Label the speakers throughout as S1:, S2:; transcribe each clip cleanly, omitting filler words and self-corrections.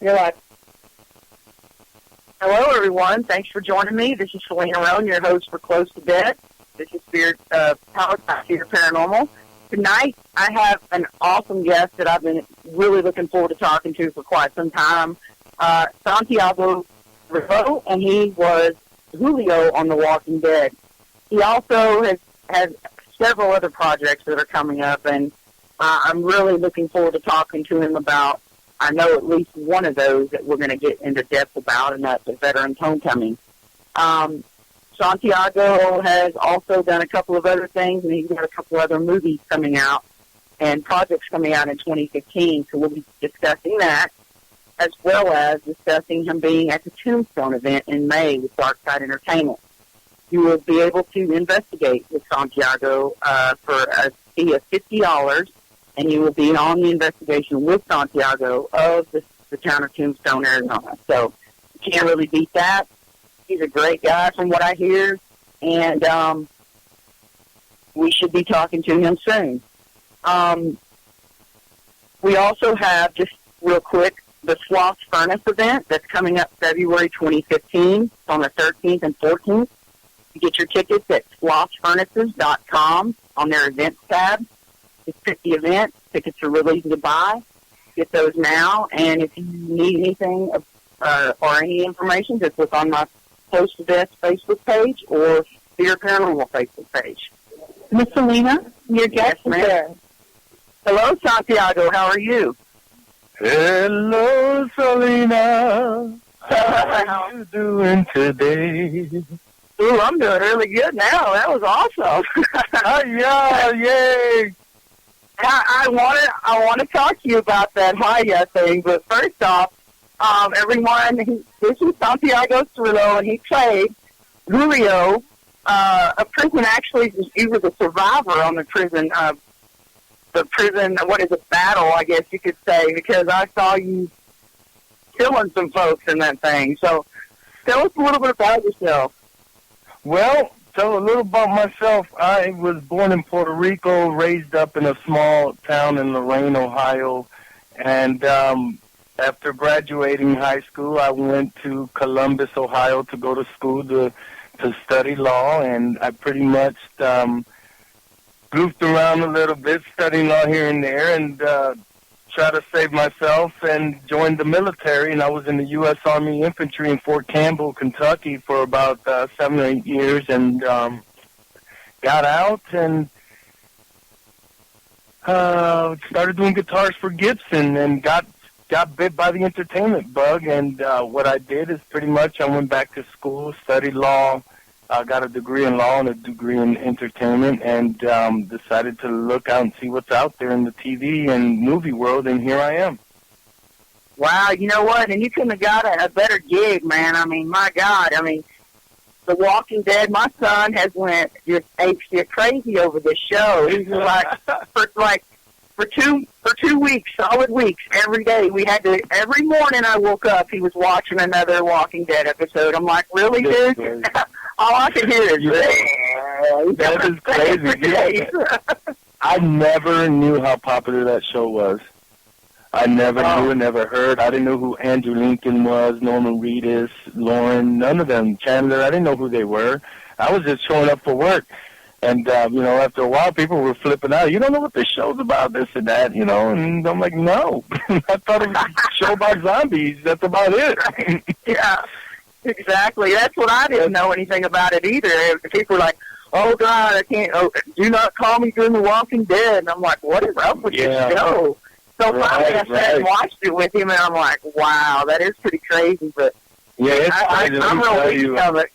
S1: You're like, hello, everyone. Thanks for joining me. This is Selena Roane, your host for Close to Dead. This is powered by FEAR Paranormal. Tonight, I have an awesome guest that I've been really looking forward to talking to for quite some time, Santiago Cirilo, and he was Julio on The Walking Dead. He also has several other projects that are coming up, and I'm really looking forward to talking to him about, I know at least one of those that we're going to get into depth about, and that's a Veterans Homecoming. Santiago has also done a couple of other things, and he's got a couple other movies coming out and projects coming out in 2015, so we'll be discussing that, as well as discussing him being at the Tombstone event in May with Darkside Entertainment. You will be able to investigate with Santiago for a fee of $50, and you will be on the investigation with Santiago of the town of Tombstone, Arizona. So you can't really beat that. He's a great guy from what I hear, and we should be talking to him soon. We also have, just real quick, the Sloth Furnace event that's coming up February 2015. It's on the 13th and 14th. You get your tickets at slothfurnaces.com on their events tab. It's 50 events. Tickets are really easy to buy. Get those now. And if you need anything or any information, just look on my Close to Death Facebook page or FEAR Paranormal Facebook page.
S2: Miss Selena, your guest is there.
S1: Hello, Santiago. How are you?
S3: Hello, Selena. How are you doing today?
S1: Ooh, I'm doing really good now. That was awesome.
S3: Yeah, yay.
S1: I want to talk to you about that Hiya thing, but first off, everyone, this is Santiago Cirilo, and he played Julio, a prison. Actually, he was a survivor on the prison, what is it, battle, I guess you could say, because I saw you killing some folks in that thing. So tell us a little bit about yourself.
S3: Well, tell a little about myself. I was born in Puerto Rico, raised up in a small town in Lorain, Ohio, and after graduating high school, I went to Columbus, Ohio to go to school to study law, and I pretty much goofed around a little bit, studying law here and there, and tried to save myself and joined the military. And I was in the U.S. Army Infantry in Fort Campbell, Kentucky for about 7 or 8 years, and got out and started doing guitars for Gibson, and got bit by the entertainment bug. And what I did is pretty much I went back to school, studied law, got a degree in law and a degree in entertainment, and decided to look out and see what's out there in the TV and movie world, and here I am.
S1: Wow, you know what? And you couldn't have got a better gig, man. I mean, my God. I mean, The Walking Dead, my son has went just apeshit crazy over this show. He's for 2 weeks, solid weeks, every day. Every morning I woke up, he was watching another Walking Dead episode. I'm like, really, dude? All I can hear is,
S3: that is crazy. I never knew how popular that show was. I never knew, never heard. I didn't know who Andrew Lincoln was, Norman Reedus, Lauren, none of them. Chandler, I didn't know who they were. I was just showing up for work. And, after a while, people were flipping out. You don't know what this show's about, this and that, And I'm like, no. I thought it was a show about zombies. That's about it.
S1: Yeah, exactly. That's what I didn't know anything about it either. People were like, oh, God, I can't. Oh, do not call me during The Walking Dead. And I'm like, what is up with this show? So finally I sat and watched it with him, and I'm like, wow, that is pretty crazy. But
S3: yeah, it's crazy.
S1: I'm really weak of it.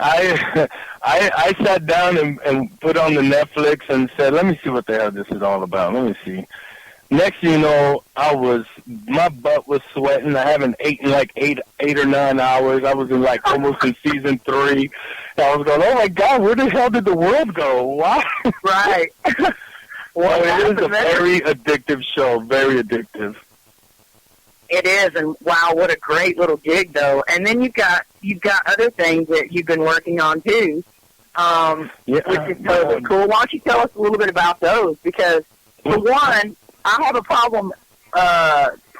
S3: I sat down and put on the Netflix and said, let me see what the hell this is all about. Let me see. Next thing you know, my butt was sweating. I haven't eaten in like eight or 9 hours. I was almost in season 3. And I was going, oh my God, where the hell did the world go? Why?
S1: Right.
S3: Well, it is a very addictive show, very addictive.
S1: It is, and wow, what a great little gig, though. And then you've got other things that you've been working on too, which is totally cool. Why don't you tell us a little bit about those? Because for one, I have a problem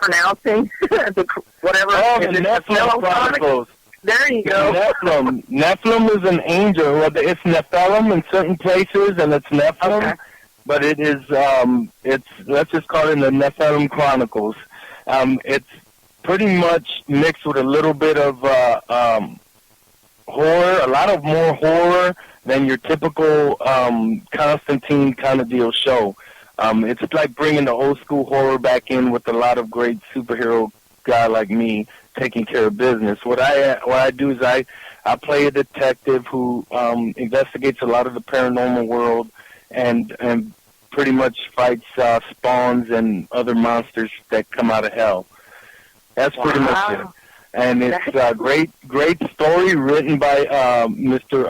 S1: pronouncing whatever.
S3: Oh, the Nephilim Chronicles.
S1: There you go.
S3: Nephilim. Nephilim is an angel. Well, it's Nephilim in certain places, and it's Nephilim.
S1: Okay.
S3: But it is, let's just call it the Nephilim Chronicles. It's pretty much mixed with a little bit of horror, a lot of more horror than your typical Constantine kind of deal show. It's like bringing the old school horror back in with a lot of great superhero guy like me taking care of business. What I do is I play a detective who investigates a lot of the paranormal world and pretty much fights spawns and other monsters that come out of hell. That's pretty much it. And it's a great story written by Mr.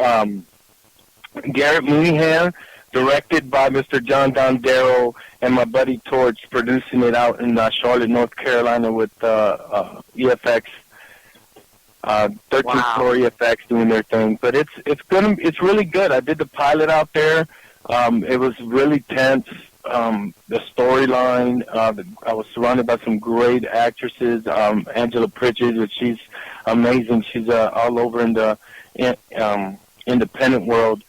S3: Garrett Mooneyhan, directed by Mr. John Dondero, and my buddy Torch producing it out in Charlotte, North Carolina with EFX, 13th Floor EFX doing their thing. But it's really good. I did the pilot out there. It was really tense. The storyline, I was surrounded by some great actresses. Angela Pritchard, which she's amazing. She's all over in the independent world,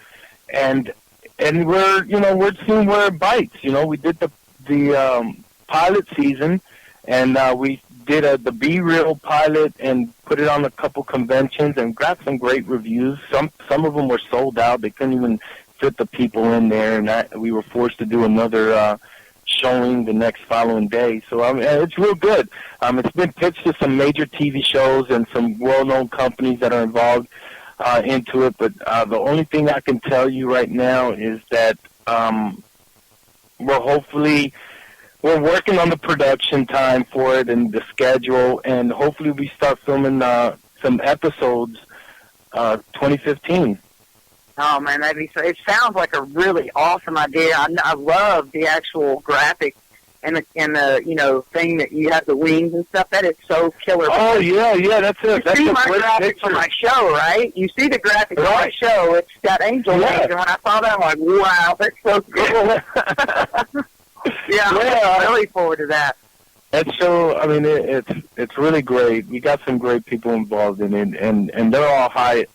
S3: and we're seeing where it bites. We did the pilot season, and we did the B-reel pilot and put it on a couple conventions and got some great reviews. Some of them were sold out. They couldn't even fit the people in there, and we were forced to do another showing the next following day. So it's real good. It's been pitched to some major TV shows and some well-known companies that are involved into it. But the only thing I can tell you right now is that we're working on the production time for it and the schedule, and hopefully we start filming some episodes 2015.
S1: Oh man, that'd be so. It sounds like a really awesome idea. I love the actual graphic and the thing that you have the wings and stuff. That is so killer.
S3: Oh yeah, that's it.
S1: You see my graphic for my show, right? You see the graphic for my show. It's got angel wings, and when I saw that, I'm like, wow, that's so cool. I'm really forward to that.
S3: That show, it's really great. We got some great people involved in it, and they're all high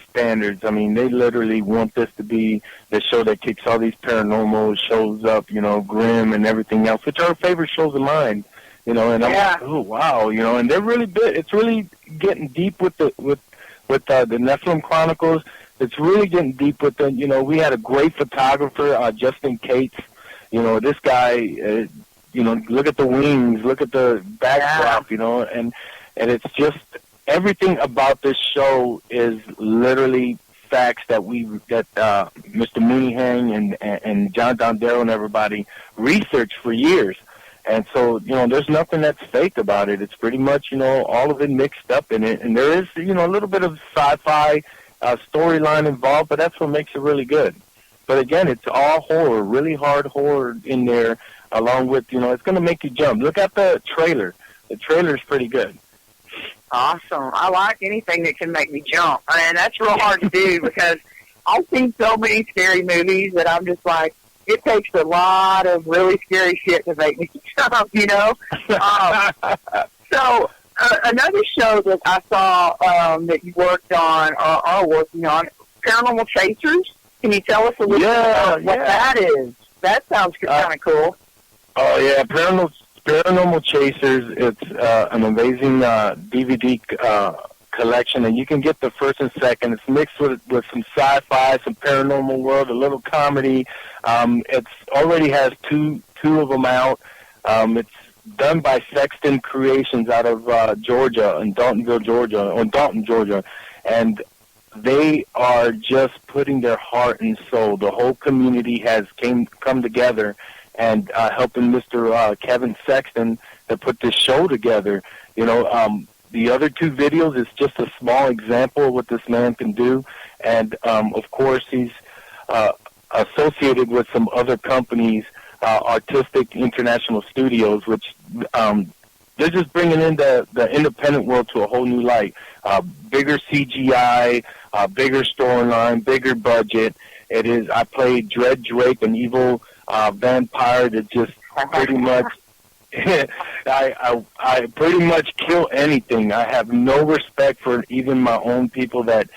S3: standards. They literally want this to be the show that kicks all these paranormal shows up, Grimm and everything else, which are favorite shows of mine, and I'm like, oh wow, and they're really big. It's really getting deep with the Nephilim Chronicles. It's really getting deep with them. We had a great photographer, Justin Cates. This guy. Look at the wings, look at the backdrop, and it's just everything about this show is literally facts that Mr. Mooneyhang and John Dondero and everybody researched for years. And so, there's nothing that's fake about it. It's pretty much, all of it mixed up in it. And there is, a little bit of sci-fi storyline involved, but that's what makes it really good. But again, it's all horror, really hard horror in there. Along with, it's going to make you jump. Look at the trailer. The trailer's pretty good.
S1: Awesome. I like anything that can make me jump. And that's real hard to do because I've seen so many scary movies that I'm just like, it takes a lot of really scary shit to make me jump, So another show that I saw that you worked on or are working on, Paranormal Chasers. Can you tell us a little bit about what that is? That sounds kind of cool.
S3: Oh, yeah, Paranormal Chasers, it's an amazing DVD collection, and you can get the first and second. It's mixed with some sci-fi, some paranormal world, a little comedy. It's already has two of them out. It's done by Sexton Creations out of Georgia, in Dalton, Georgia, and they are just putting their heart and soul. The whole community has come together and helping Mr. Kevin Sexton to put this show together. The other two videos is just a small example of what this man can do. And, of course, he's associated with some other companies, Artistic International Studios, which they're just bringing in the independent world to a whole new light. Bigger CGI, bigger storyline, bigger budget. I played Dread Drake, an evil vampire that just pretty much I pretty much kill anything. I have no respect for even my own people that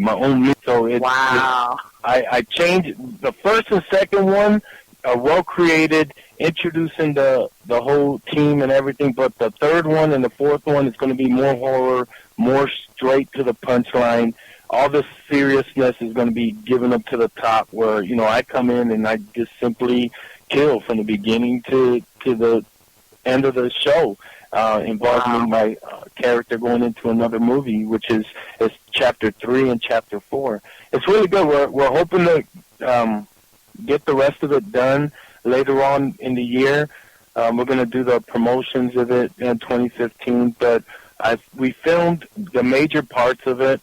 S3: my own. So
S1: wow.
S3: I changed the first and second one are well created, introducing the whole team and everything. But the third one and the fourth one is going to be more horror, more straight to the punchline. All the seriousness is going to be given up to the top, where I come in and I just simply kill from the beginning to the end of the show, involving my character going into another movie, which is Chapter 3 and Chapter 4. It's really good. We're hoping to get the rest of it done later on in the year. We're going to do the promotions of it in 2015, but we filmed the major parts of it.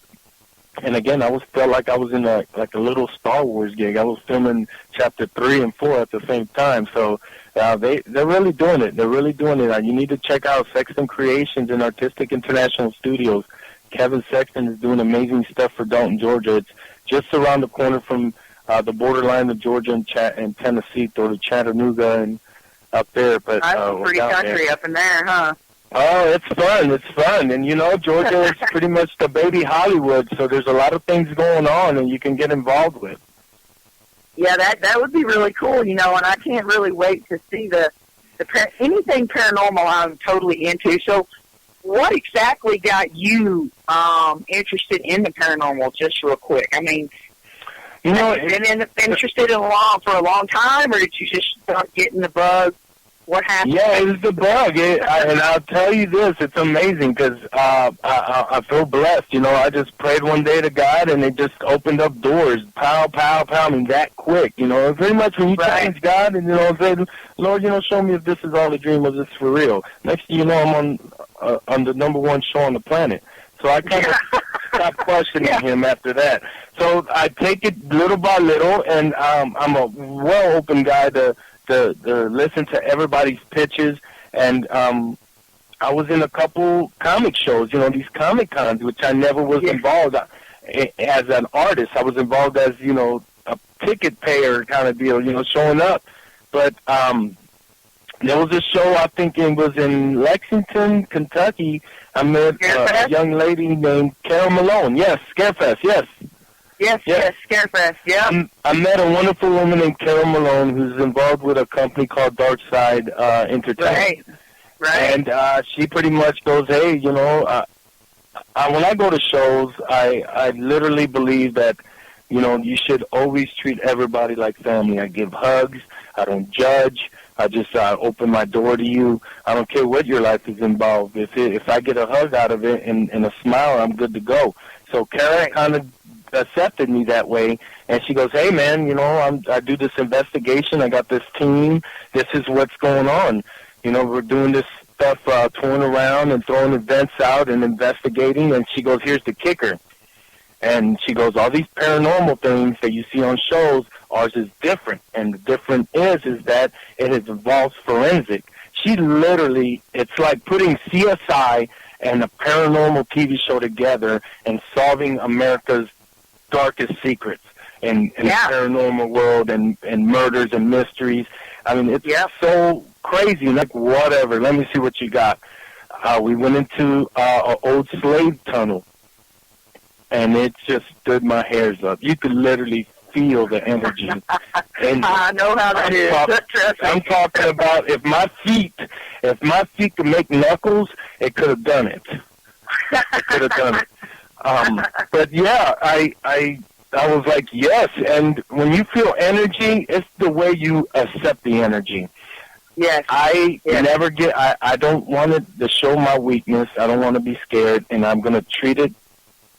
S3: And again, felt like I was in a little Star Wars gig. I was filming Chapter 3 and 4 at the same time. So they're really doing it. They're really doing it. You need to check out Sexton Creations and Artistic International Studios. Kevin Sexton is doing amazing stuff for Dalton, Georgia. It's just around the corner from the borderline of Georgia and Tennessee, through Chattanooga and up there. But
S1: that's pretty country up in there, huh?
S3: Oh, it's fun. It's fun. And, Georgia is pretty much the baby Hollywood, so there's a lot of things going on and you can get involved with.
S1: Yeah, that would be really cool, and I can't really wait to see anything paranormal I'm totally into. So what exactly got you interested in the paranormal, just real quick? I mean, have you been interested in for a long time, or did you just start getting the bug? What happened?
S3: Yeah, it was the bug. And I'll tell you this, it's amazing because I feel blessed. I just prayed one day to God, and it just opened up doors. Pow, pow, pow, that quick. Pretty much when you challenge God and, say, Lord, show me if this is all a dream or this is for real. Next thing you know, I'm on the number one show on the planet. So I kind of stopped questioning him after that. So I take it little by little, and I'm a well-open guy to listen to everybody's pitches, and I was in a couple comic shows, these Comic Cons, which I never was involved as an artist. I was involved as, a ticket payer kind of deal, showing up. But there was a show, I think it was in Lexington, Kentucky. I met a young lady named Carol Malone. Yes, Scarefest, yes.
S1: Yes, Scarefest, yeah.
S3: I met a wonderful woman named Carol Malone who's involved with a company called Dark Side Entertainment.
S1: Right.
S3: And she pretty much goes, hey, when I go to shows, I literally believe that, you should always treat everybody like family. I give hugs. I don't judge. I just open my door to you. I don't care what your life is involved. If I get a hug out of it and a smile, I'm good to go. So Carol kind of accepted me that way, and she goes, hey man, I do this investigation, I got this team, this is what's going on, we're doing this stuff, touring around and throwing events out and investigating. And she goes, here's the kicker, and she goes, all these paranormal things that you see on shows, ours is different, and the difference is that it involves forensic. She literally, it's like putting CSI and a paranormal TV show together and solving America's darkest secrets in the paranormal world and murders and mysteries. I mean, it's so crazy. Like, whatever. Let me see what you got. We went into an old slave tunnel, and it just stood my hairs up. You could literally feel the energy. And
S1: I know how that is.
S3: I'm talking about if my feet could make knuckles, it could have done it. It could have done it. But yeah, I was like, yes. And when you feel energy, it's the way you accept the energy.
S1: Yes.
S3: I don't want it to show my weakness. I don't want to be scared, and I'm going to treat it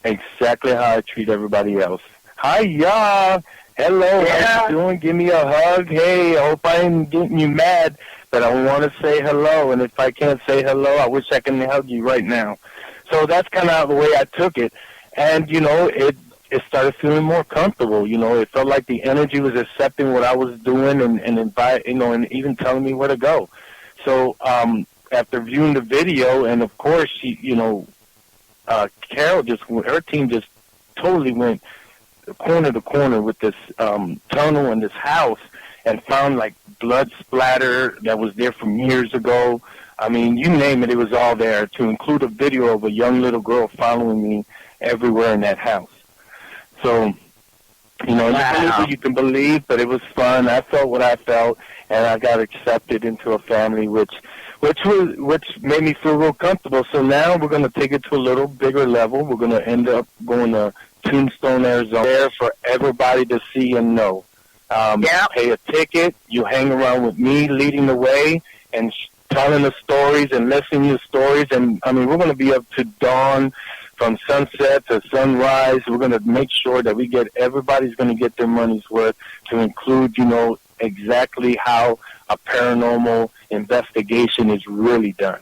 S3: exactly how I treat everybody else. Hi, y'all. Hello. How you doing? Give me a hug. Hey, I hope I ain't getting you mad, but I want to say hello. And if I can't say hello, I wish I can hug you right now. So that's kind of the way I took it. And, it started feeling more comfortable. It felt like the energy was accepting what I was doing and and even telling me where to go. So after viewing the video, and of course, Carol her team just totally went corner to corner with this tunnel and this house. and found, like, blood splatter that was there from years ago. I mean, you name it, it was all there, to include a video of a young little girl following me everywhere in that house. So, you know, you can believe, but it was fun. I felt what I felt, and I got accepted into a family, which made me feel real comfortable. So now we're going to take it to a little bigger level. We're going to end up going to Tombstone, Arizona, there for everybody to see and know. Pay a ticket. You hang around with me, leading the way, and telling the stories and listening to stories. And, I mean, we're going to be up to dawn, from sunset to sunrise. We're going to make sure that everybody's going to get their money's worth, to include, you know, exactly how a paranormal investigation is really done.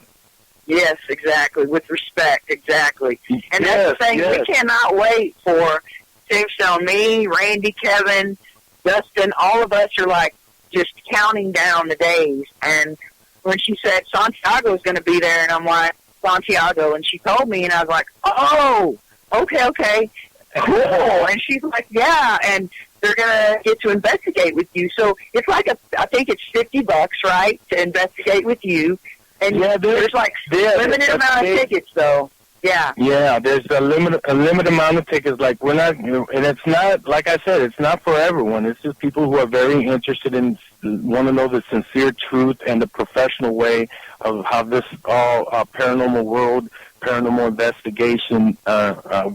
S1: Yes, exactly. With respect, exactly. And that's the thing. We cannot wait for Tombstone. Me, Randy, Kevin, Dustin, all of us are like just counting down the days. And when she said Santiago is going to be there, and I'm like, Santiago, and she told me, and I was like, oh, okay, cool. And she's like, yeah, and they're going to get to investigate with you. So it's like I think it's $50, right, to investigate with you. And there's like limited amount of tickets, though. Yeah. Yeah, there's a limited amount of tickets. Like, we're not, and it's not, like I said, it's not for everyone. It's just people who are very interested in, want to know the sincere truth and the professional way of how this all paranormal world, paranormal investigation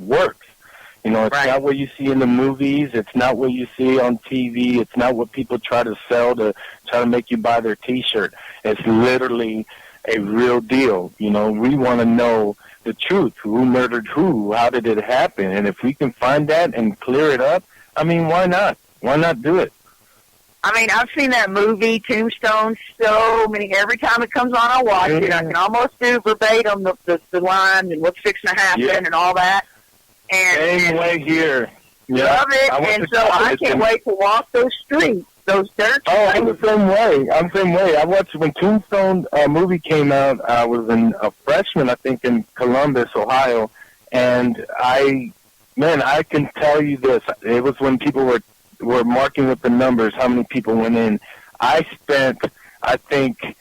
S1: works. You know, it's not what you see in the movies. It's not what you see on TV. It's not what people try to sell to try to make you buy their T-shirt. It's literally a real deal. You know, we want to know the truth. Who murdered who? How did it happen? And if we can find that and clear it up, I mean, why not? Why not do it? I mean, I've seen that movie, Tombstone, every time it comes on, I watch it. I can almost do verbatim the line and what's fixing to happen and all that.
S3: Same way here.
S1: Love it, and so I can't wait to walk those streets, those dirt streets.
S3: I'm the same way. I watched, when Tombstone movie came out, I was a freshman, I think, in Columbus, Ohio, and I can tell you this. It was when people were marking with the numbers, how many people went in. I spent, I think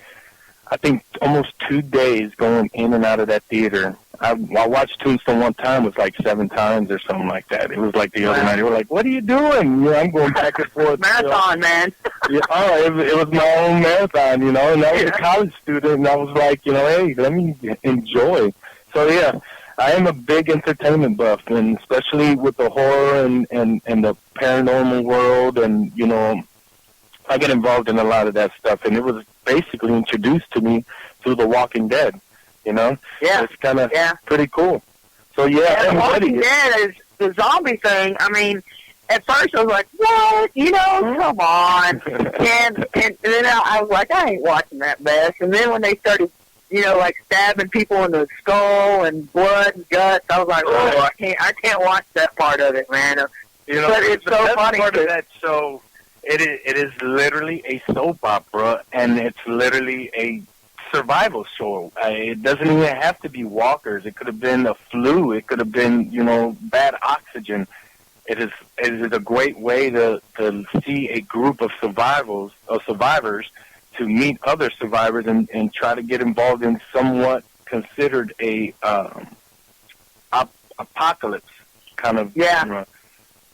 S3: almost 2 days going in and out of that theater. I watched Tombstone one time. It was like 7 times or something like that. It was like the other night. They were like, what are you doing? You know, I'm going back and forth.
S1: Marathon, man.
S3: It was my own marathon, you know, and I was a college student, and I was like, you know, hey, let me enjoy. So, yeah, I am a big entertainment buff, and especially with the horror and the paranormal world, and, you know, I get involved in a lot of that stuff, and it was basically introduced to me through The Walking Dead. You know? Yeah. It's kind of pretty cool. So,
S1: The Walking Dead is the zombie thing. I mean, at first I was like, what? You know, come on. and then I was like, I ain't watching that mess. And then when they started, you know, like stabbing people in the skull and blood and guts, I was like, oh, I can't watch that part of it, man.
S3: You know, but it's so funny. Part of that show, it is literally a soap opera, and it's literally a survival show. It doesn't even have to be walkers. It could have been a flu. It could have been, you know, bad oxygen. It is a great way to see a group of survivors to meet other survivors and try to get involved in somewhat considered a apocalypse kind of genre.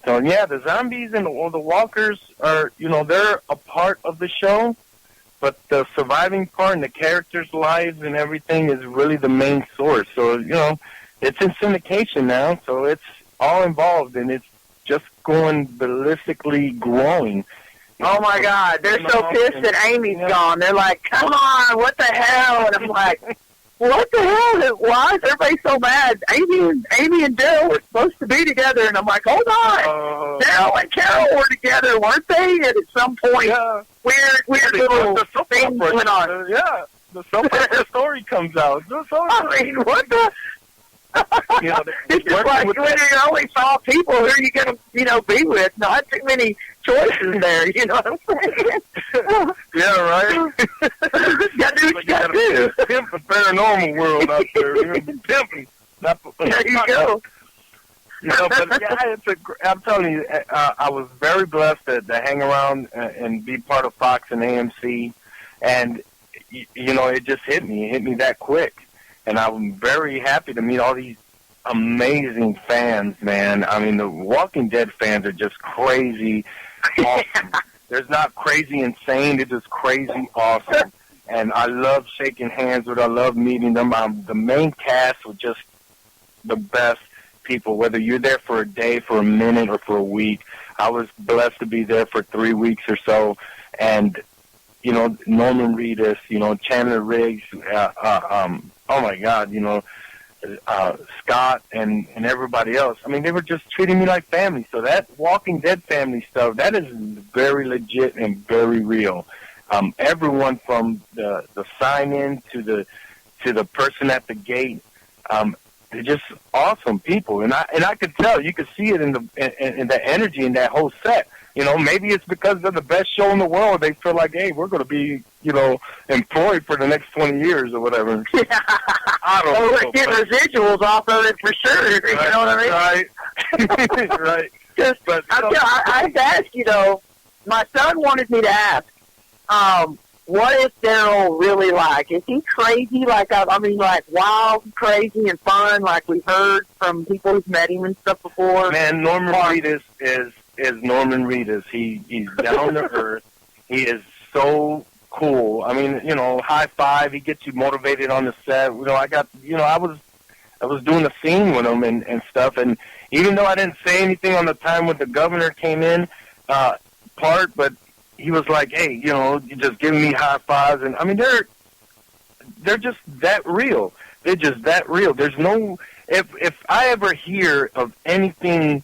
S3: So the zombies and the walkers are, you know, they're a part of the show. But the surviving part and the characters' lives and everything is really the main source. So, you know, it's in syndication now, so it's all involved, and it's just going ballistically growing.
S1: Oh, my God. They're so pissed that Amy's gone. They're like, come on, what the hell? And I'm like, what the hell? Why is everybody so mad? Amy and Daryl were supposed to be together, and I'm like, hold on. Daryl and Carol were together, weren't they? And at some point, weird little things went on.
S3: The soap opera story comes out.
S1: I mean, what the? You know, it's just like when you only saw people, who are you going to, you know, be with? Not too many choices there, you know what I'm saying?
S3: Yeah, right?
S1: You got to do what you got to do.
S3: Pimp the paranormal world out there. Pimping.
S1: There you go.
S3: No, but yeah, I'm telling you, I was very blessed to hang around and be part of Fox and AMC, and you know, it just hit me. It hit me that quick, and I'm very happy to meet all these amazing fans, man. I mean, the Walking Dead fans are just crazy awesome. There's not crazy insane. They're just crazy awesome. And I love shaking hands with them. I love meeting them. The main cast was just the best people, whether you're there for a day, for a minute, or for a week. I was blessed to be there for 3 weeks or so. And, you know, Norman Reedus, you know, Chandler Riggs, oh, my God, you know, Scott and everybody else. I mean, they were just treating me like family. So that Walking Dead family stuff, that is very legit and very real. Everyone from the sign-in to the person at the gate, they're just awesome people. And I could tell, you could see it in the energy in that whole set. You know, maybe it's because they're the best show in the world. They feel like, hey, we're going to be, you know, employed for the next 20 years or whatever. I don't know.
S1: We're getting residuals off of it for sure.
S3: Right,
S1: you know what I
S3: mean? Right. Right.
S1: But I have to ask, you know, my son wanted me to ask, what is Daryl really like? Is he crazy? Like, I mean, like wild, crazy, and fun, like we've heard from people who's met him and stuff before?
S3: Man, Norman Reedus is Norman Reedus. He's down to earth. He is so cool. I mean, you know, high five. He gets you motivated on the set. You know, I was doing a scene with him and stuff. And even though I didn't say anything on the time when the governor came in, but he was like, hey, you know, you just giving me high fives. And I mean, they're just that real. They're just that real. There's no, if I ever hear of anything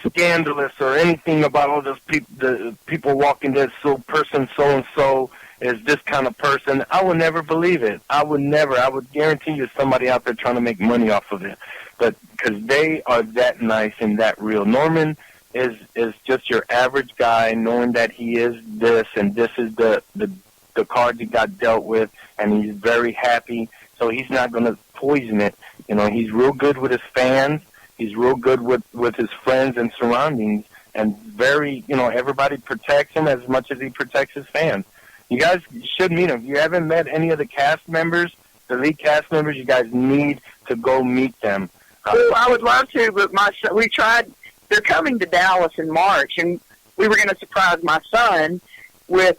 S3: scandalous or anything about all this the people walking this person so-and-so is this kind of person, I would never believe it. I would guarantee you somebody out there trying to make money off of it. But because they are that nice and that real. Norman is just your average guy, knowing that he is this and this is the card he got dealt with, and he's very happy, so he's not going to poison it. You know, he's real good with his fans. He's real good with his friends and surroundings, and very, you know, everybody protects him as much as he protects his fans. You guys should meet him. If you haven't met any of the cast members, the lead cast members, you guys need to go meet them.
S1: Oh, I would love to, but we tried. They're coming to Dallas in March, and we were going to surprise my son with,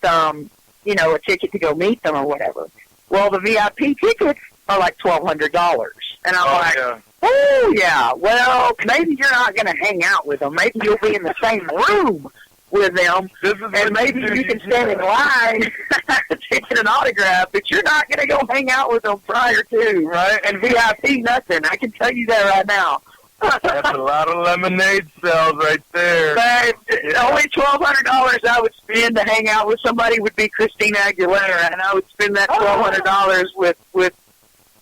S1: you know, a ticket to go meet them or whatever. Well, the VIP tickets are like $1,200, and I'm oh, yeah, well, maybe you're not going to hang out with them. Maybe you'll be in the same room with them, and maybe you can stand in line to get an autograph, but you're not going to go hang out with them prior to, right? And VIP, nothing. I can tell you that right now.
S3: That's a lot of lemonade sales right there.
S1: But only $1,200 I would spend to hang out with somebody would be Christina Aguilera, and I would spend that $1,200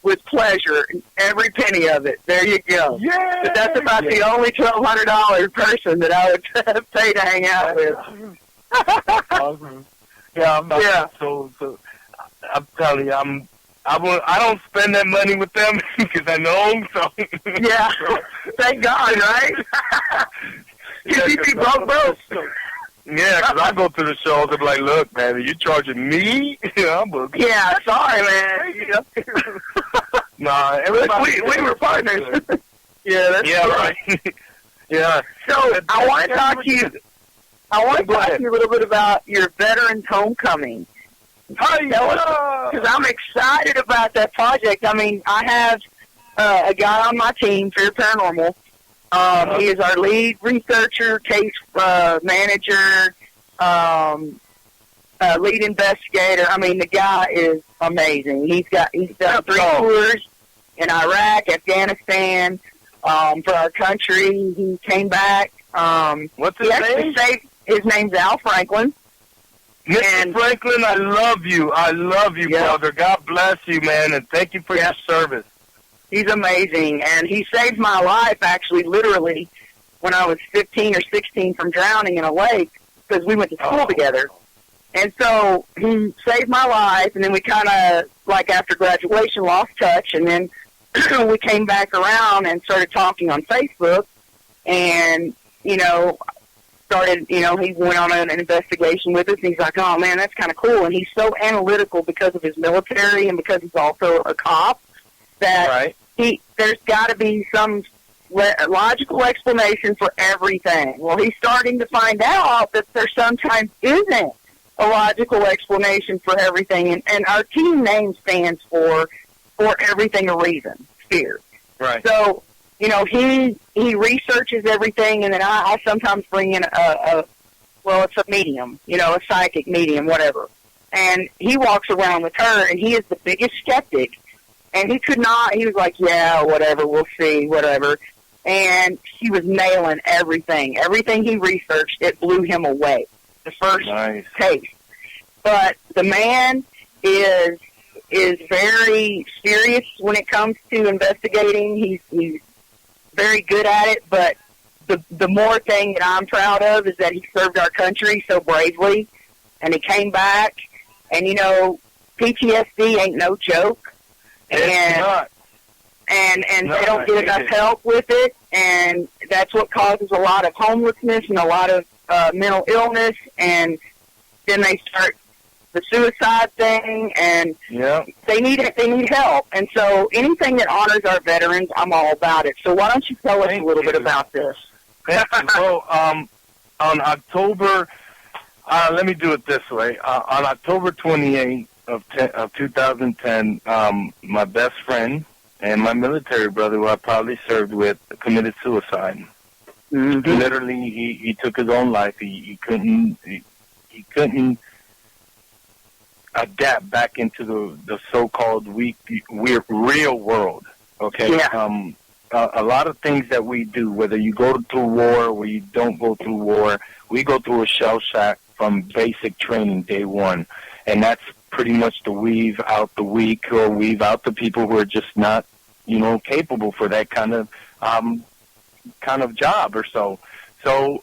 S1: with pleasure, every penny of it. There you go.
S3: Yeah.
S1: But that's about the only $1,200 person that I would pay to hang out with.
S3: Awesome. Yeah, so I'm telling you, I don't spend that money with them because I know them. So
S1: yeah, thank God, right? You'd be broke.
S3: Yeah, because I go to the shows and be like, look, man, are you charging me?
S1: Yeah, sorry, man.
S3: Nah, everybody.
S1: We were partners. Yeah, that's
S3: right. Yeah.
S1: So I want to talk to you. I want to talk to you a little bit about your Veterans Homecoming. Because I'm excited about that project. I mean, I have a guy on my team, FEAR Paranormal. He is our lead researcher, case manager, lead investigator. I mean, the guy is amazing. He's done 3 tours in Iraq, Afghanistan, for our country. He came back.
S3: What's his name?
S1: His name's Al Franklin.
S3: Mr. Franklin, I love you. I love you, brother. God bless you, man, and thank you for your service.
S1: He's amazing, and he saved my life, actually, literally, when I was 15 or 16 from drowning in a lake, because we went to school together. And so he saved my life, and then we kind of, like after graduation, lost touch, and then we came back around and started talking on Facebook, and, started, he went on an investigation with us, and he's like, oh, man, that's kind of cool. And he's so analytical because of his military and because he's also a cop that there's got to be some logical explanation for everything. Well, he's starting to find out that there sometimes isn't a logical explanation for everything. And our team name stands for everything a reason, FEAR.
S3: Right.
S1: So, he researches everything, and then I sometimes bring in it's a medium, a psychic medium, whatever. And he walks around with her, and he is the biggest skeptic. And he was like, yeah, whatever, we'll see, whatever. And he was nailing everything. Everything he researched, it blew him away. The first taste. But the man is very serious when it comes to investigating. He's very good at it, but the more thing that I'm proud of is that he served our country so bravely, and he came back, and PTSD ain't no joke,
S3: it's not.
S1: And they don't get enough help with it, and that's what causes a lot of homelessness and a lot of mental illness, and then they start the suicide thing, and they need help. And so anything that honors our veterans, I'm all about it. So why don't you tell us a little bit about this?
S3: Well, on October, let me do it this way. On October 28th of 2010, my best friend and my military brother, who I probably served with, committed suicide. Mm-hmm. Literally, he took his own life. He couldn't adapt back into the so-called real world. Okay.
S1: Yeah.
S3: A lot of things that we do, whether you go through war or you don't go through war, we go through a shell shock from basic training day one, and that's pretty much to weave out the weak or weave out the people who are just not, capable for that kind of job or so. So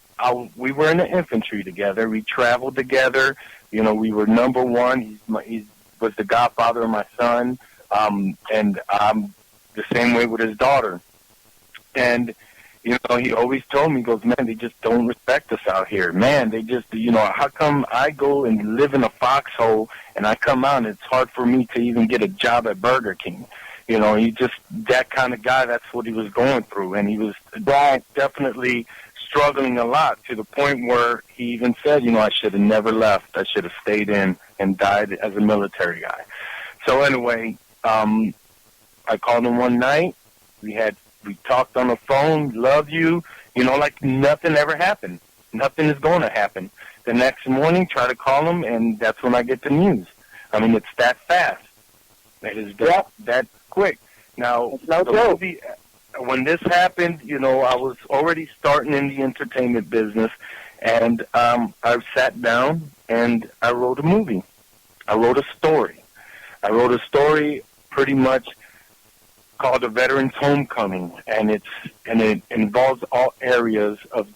S3: we were in the infantry together. We traveled together. We were number one. He was the godfather of my son, and I'm the same way with his daughter. And, he always told me, he goes, man, they just don't respect us out here. Man, they just, how come I go and live in a foxhole and I come out and it's hard for me to even get a job at Burger King? He just, that kind of guy, that's what he was going through. And he was definitely struggling a lot, to the point where he even said, I should have never left. I should have stayed in and died as a military guy. So anyway, I called him one night. We talked on the phone, love you, like nothing ever happened. Nothing is going to happen. The next morning, try to call him, and that's when I get the news. I mean, it's that fast. It is that quick. Now, movie, when this happened, I was already starting in the entertainment business, and I sat down and I wrote a movie. I wrote a story pretty much called A Veteran's Homecoming, and it involves all areas of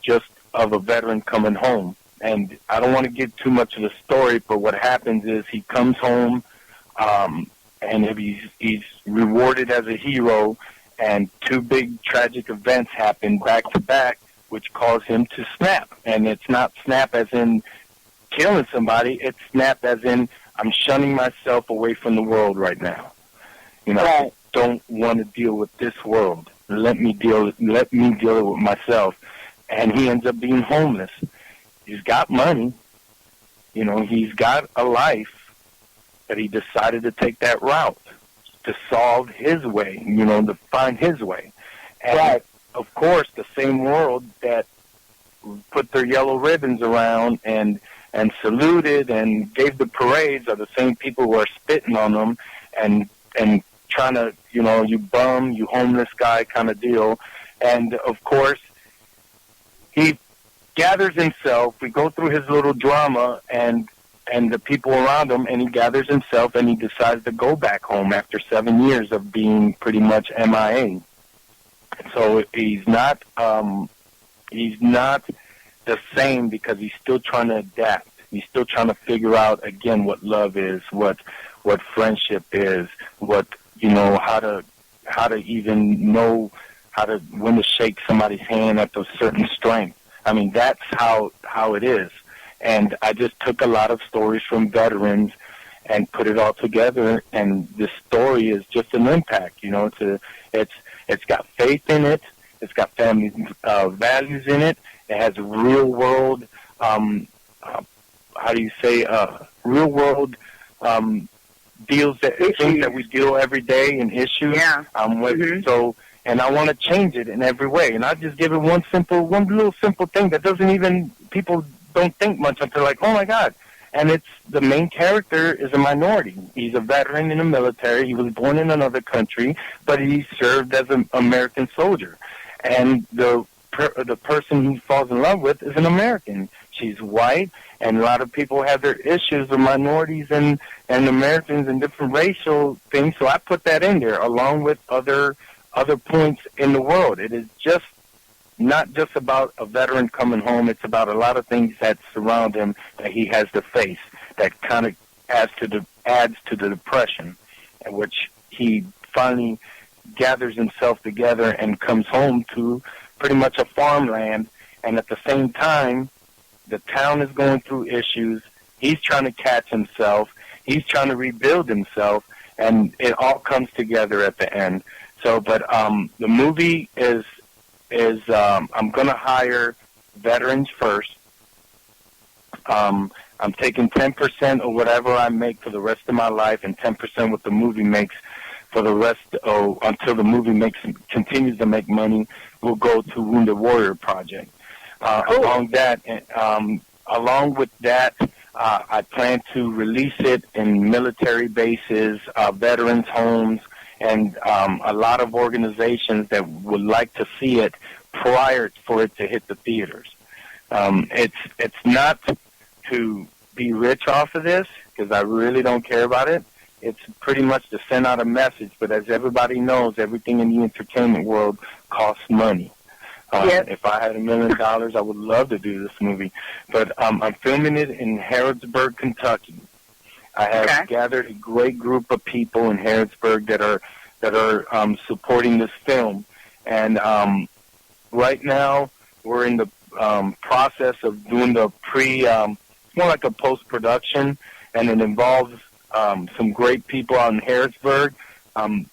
S3: a veteran coming home. And I don't want to get too much of the story, but what happens is he comes home, and he's rewarded as a hero, and two big tragic events happen back to back, which cause him to snap. And it's not snap as in killing somebody, it's snap as in I'm shunning myself away from the world right now. I don't want to deal with this world. Let me deal with myself. And he ends up being homeless. He's got money. He's got a life, but he decided to take that route to solve his way, to find his way. And, of course, the same world that put their yellow ribbons around and saluted and gave the parades are the same people who are spitting on them and trying to, you bum, you homeless guy kind of deal. And, of course, he gathers himself. We go through his little drama and the people around him, and he gathers himself and he decides to go back home after 7 years of being pretty much MIA. So he's not the same because he's still trying to adapt. He's still trying to figure out, again, what love is, what friendship is, how to even know when to shake somebody's hand at a certain strength. I mean, that's how it is. And I just took a lot of stories from veterans and put it all together, and this story is just an impact. You know, it's got faith in it. It's got family values in it. It has real world, real world deals things that we deal every day and issues.
S1: Yeah.
S3: So, and I want to change it in every way. And I just give it one little simple thing that doesn't even, people don't think much until like, oh my God. And it's, the main character is a minority. He's a veteran in the military. He was born in another country, but he served as an American soldier. And the person he falls in love with is an American. She's white, and a lot of people have their issues with minorities and Americans and different racial things. So I put that in there along with other points in the world. It is just not just about a veteran coming home. It's about a lot of things that surround him that he has to face that kind of adds to the depression, in which he finally gathers himself together and comes home to pretty much a farmland. And at the same time, the town is going through issues. He's trying to catch himself. He's trying to rebuild himself, and it all comes together at the end. So, but the movie is I'm going to hire veterans first. I'm taking 10% of whatever I make for the rest of my life, and 10% what the movie makes for the rest, until the movie continues to make money, will go to Wounded Warrior Project. Along with that, I plan to release it in military bases, veterans' homes, and a lot of organizations that would like to see it prior for it to hit the theaters. It's not to be rich off of this, because I really don't care about it. It's pretty much to send out a message, but as everybody knows, everything in the entertainment world costs money. If I had $1 million, I would love to do this movie. But I'm filming it in Harrodsburg, Kentucky. I have gathered a great group of people in Harrodsburg that are supporting this film. And right now, we're in the process of doing the more like a post-production, and it involves some great people out in Harrodsburg. I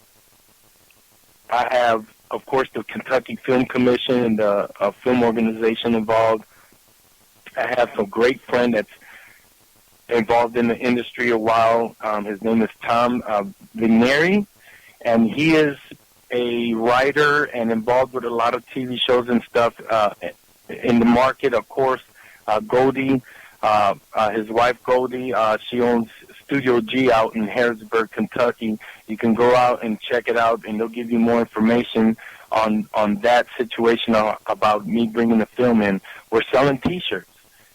S3: have, of course, the Kentucky Film Commission and the film organization involved. I have some great friend that's involved in the industry a while. His name is Tom Vigneri, and he is a writer and involved with a lot of TV shows and stuff in the market. Of course, Goldie, his wife Goldie, she owns Studio G out in Harrodsburg, Kentucky. You can go out and check it out, and they'll give you more information on that situation about me bringing the film in. We're selling T-shirts.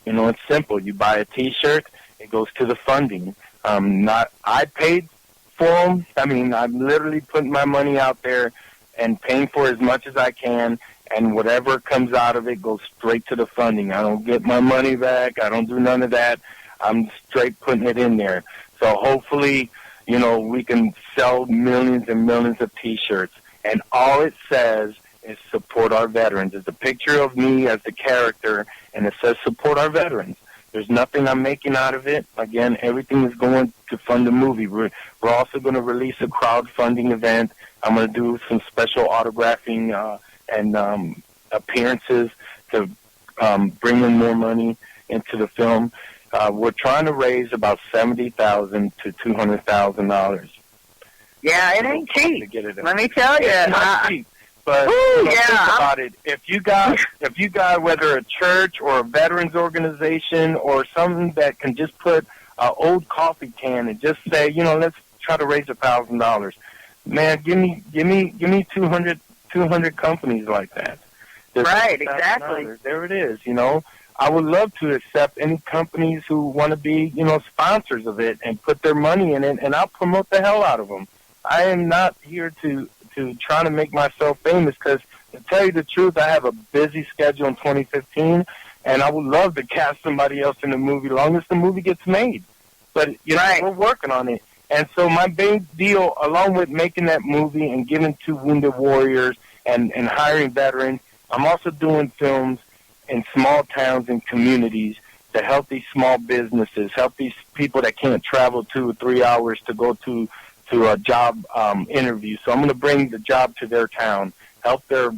S3: You know, it's simple. You buy a T-shirt, it goes to the funding. I paid for them. I mean, I'm literally putting my money out there and paying for as much as I can, and whatever comes out of it goes straight to the funding. I don't get my money back. I don't do none of that. I'm straight putting it in there. So hopefully, you know, we can sell millions and millions of T-shirts. And all it says is support our veterans. It's a picture of me as the character, and it says support our veterans. There's nothing I'm making out of it. Again, everything is going to fund the movie. We're also going to release a crowdfunding event. I'm going to do some special autographing and appearances to bring in more money into the film. We're trying to raise about $70,000 to $200,000.
S1: Yeah, it ain't cheap.
S3: To get it in.
S1: Let me tell you,
S3: it's not cheap. But think about it. If you got whether a church or a veterans organization or something that can just put an old coffee can and just say, you know, let's try to raise $1,000. Man, give me 200 companies like that.
S1: Right, exactly.
S3: There it is. You know, I would love to accept any companies who want to be, you know, sponsors of it and put their money in it, and I'll promote the hell out of them. I am not here to try to make myself famous, because to tell you the truth, I have a busy schedule in 2015, and I would love to cast somebody else in the movie, long as the movie gets made. But, you know, we're working on it. And so my big deal, along with making that movie and giving to Wounded Warriors and hiring veterans. I'm also doing films in small towns and communities to help these small businesses, help these people that can't travel 2 or 3 hours to go to a job interview. So I'm going to bring the job to their town, help their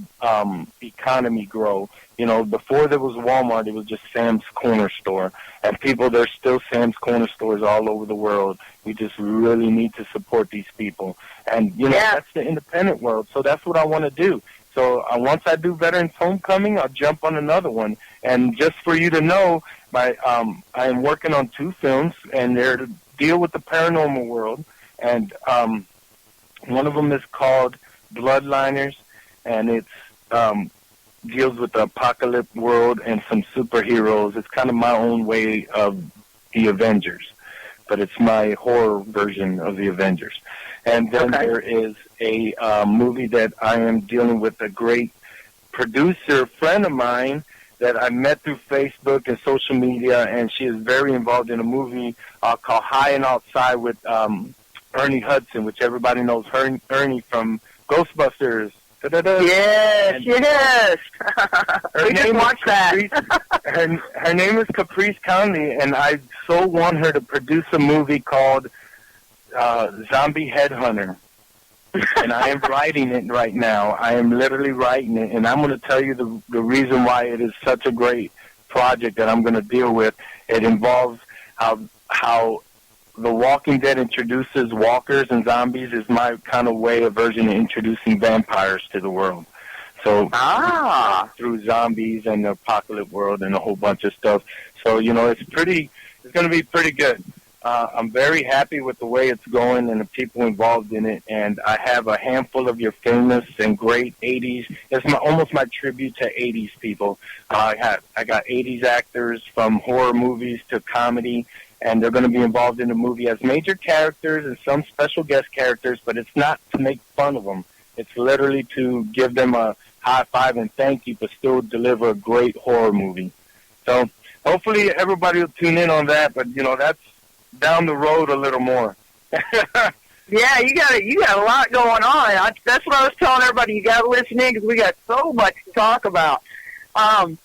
S3: economy grow. You know, before there was Walmart, it was just Sam's Corner store. And there's still Sam's Corner stores all over the world. We just really need to support these people. And, you know, that's the independent world. So that's what I want to do. So once I do Veterans Homecoming, I'll jump on another one. And just for you to know, I am working on 2 films, and they're to deal with the paranormal world. And one of them is called Bloodliners, and it's deals with the apocalypse world and some superheroes. It's kind of my own way of the Avengers, but it's my horror version of the Avengers. And then there is a movie that I am dealing with a great producer friend of mine that I met through Facebook and social media, and she is very involved in a movie called High and Outside with Ernie Hudson, which everybody knows Ernie from Ghostbusters. Da-da-da.
S1: Yes, yes.
S3: We just watched that. Her name is Caprice Conley, and I so want her to produce a movie called Zombie Headhunter. And I am writing it right now. I am literally writing it, and I'm going to tell you the reason why it is such a great project that I'm going to deal with. It involves how The Walking Dead introduces walkers and zombies is my kind of way of version of introducing vampires to the world. So through zombies and the apocalypse world and a whole bunch of stuff. So, you know, it's going to be pretty good. I'm very happy with the way it's going and the people involved in it. And I have a handful of your famous and great 80s. It's almost my tribute to 80s people. I got 80s actors from horror movies to comedy, and they're going to be involved in the movie as major characters and some special guest characters, but it's not to make fun of them. It's literally to give them a high five and thank you, but still deliver a great horror movie. So hopefully everybody will tune in on that, but, you know, that's down the road a little more.
S1: Yeah, you got a lot going on. That's what I was telling everybody. You got to listen in because we got so much to talk about. And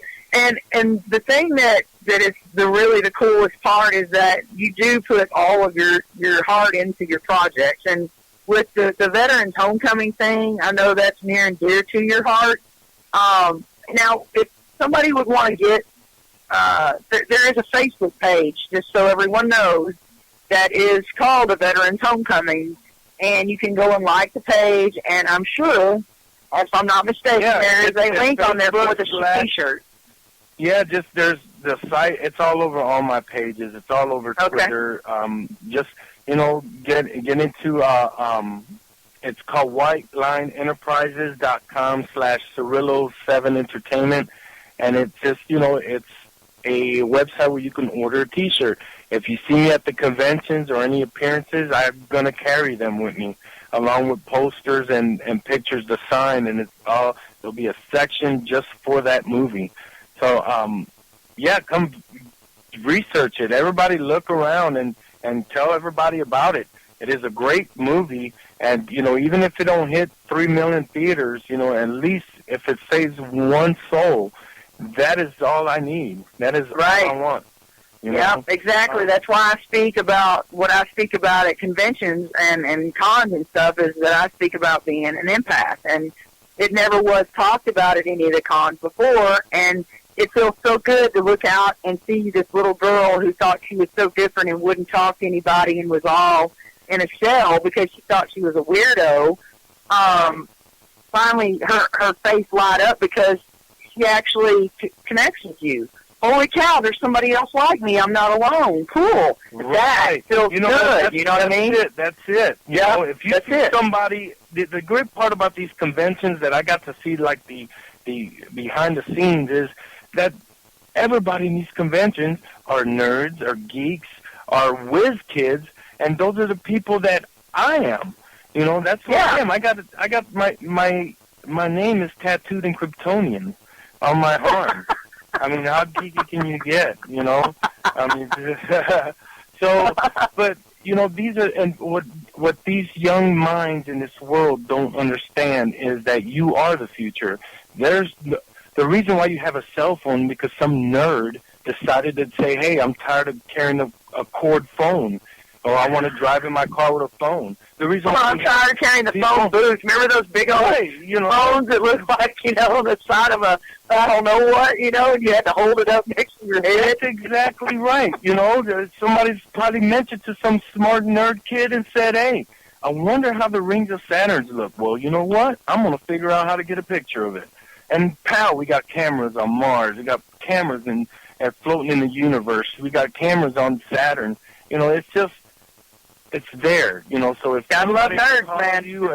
S1: the thing that is really the coolest part is that you do put all of your heart into your projects. And with the Veterans Homecoming thing, I know that's near and dear to your heart. Now, if somebody would want to get, there is a Facebook page, just so everyone knows, that is called the Veterans Homecoming, and you can go and like the page, and I'm sure, if I'm not mistaken, there is a link on there for the T-shirt.
S3: Yeah, just there's the site. It's all over all my pages. It's all over Twitter. Just, you know, get into it's called whitelineenterprises.com/Cirilo7Entertainment, and it's just, you know, it's a website where you can order a T-shirt. If you see me at the conventions or any appearances, I'm going to carry them with me, along with posters and pictures to sign, and there'll be a section just for that movie. So, come research it. Everybody look around and tell everybody about it. It is a great movie, and, you know, even if it don't hit 3 million theaters, you know, at least if it saves one soul, that is all I need. That is all I want.
S1: Yeah, exactly. That's why I speak about what I speak about at conventions and cons and stuff, is that I speak about being an empath. And it never was talked about at any of the cons before, and it feels so good to look out and see this little girl who thought she was so different and wouldn't talk to anybody and was all in a shell because she thought she was a weirdo. Finally, her face light up because she actually connects with you. Holy cow, there's somebody else like me. I'm not alone. Cool. That feels good. You know what I mean?
S3: That's it. You know, if you see somebody, the great part about these conventions that I got to see, like the behind the scenes, is that everybody in these conventions are nerds, are geeks, are whiz kids, and those are the people that I am. You know, that's what I am. I got my name is tattooed in Kryptonian on my arm. I mean, how geeky can you get, you know? I mean, so, but, you know, these are, and what what these young minds in this world don't understand is that you are the future. There's the reason why you have a cell phone because some nerd decided to say, hey, I'm tired of carrying a cord phone, or I want to drive in my car with a phone. The reason why
S1: I'm tired of carrying the phone booth. Remember those big old phones that look like, the side of a, I don't know what, and you had to hold it up next to your head?
S3: That's exactly right. Somebody's probably mentioned to some smart nerd kid and said, hey, I wonder how the rings of Saturn look. Well, you know what? I'm going to figure out how to get a picture of it. And, pal, we got cameras on Mars. We got cameras floating in the universe. We got cameras on Saturn. It's there, so if
S1: gotta love nerds, man.
S3: You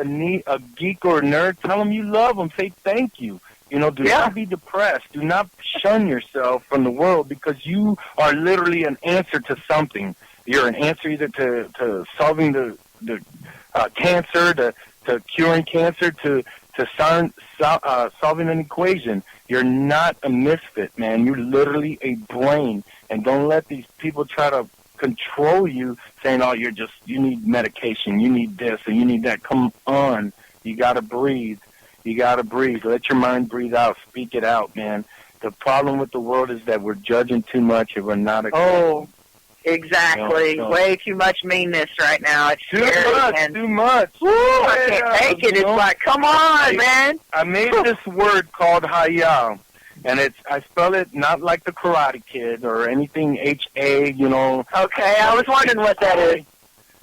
S3: a geek or a nerd, tell them you love them. Say thank you. Do not be depressed. Do not shun yourself from the world because you are literally an answer to something. You're an answer either to solving the cancer, to curing cancer, to solving an equation. You're not a misfit, man. You're literally a brain. And don't let these people try to control you saying, oh, you need medication, you need this, and you need that. Come on. You got to breathe. You got to breathe. Let your mind breathe out. Speak it out, man. The problem with the world is that we're judging too much and we're not accepting.
S1: Oh, exactly. Way too much meanness right now. It's
S3: too much.
S1: Woo, I can't take it. It's like, come on, man.
S3: I made this word called Haya, and I spell it not like the Karate Kid or anything H-A,
S1: Okay, I was wondering what that is.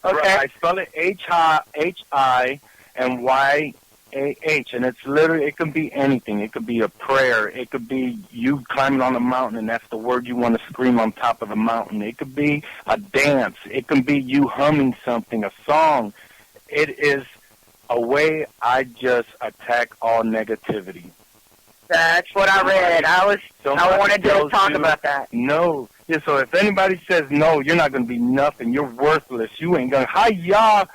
S1: Okay.
S3: I spell it H-I and Y-A-H, and it's literally, it can be anything. It could be a prayer. It could be you climbing on a mountain, and that's the word you want to scream on top of the mountain. It could be a dance. It can be you humming something, a song. It is a way I just attack all negativity.
S1: That's what I read. I wanted to talk about that.
S3: No. Yeah, so if anybody says no, you're not going to be nothing. You're worthless. You ain't going to. Hi-ya!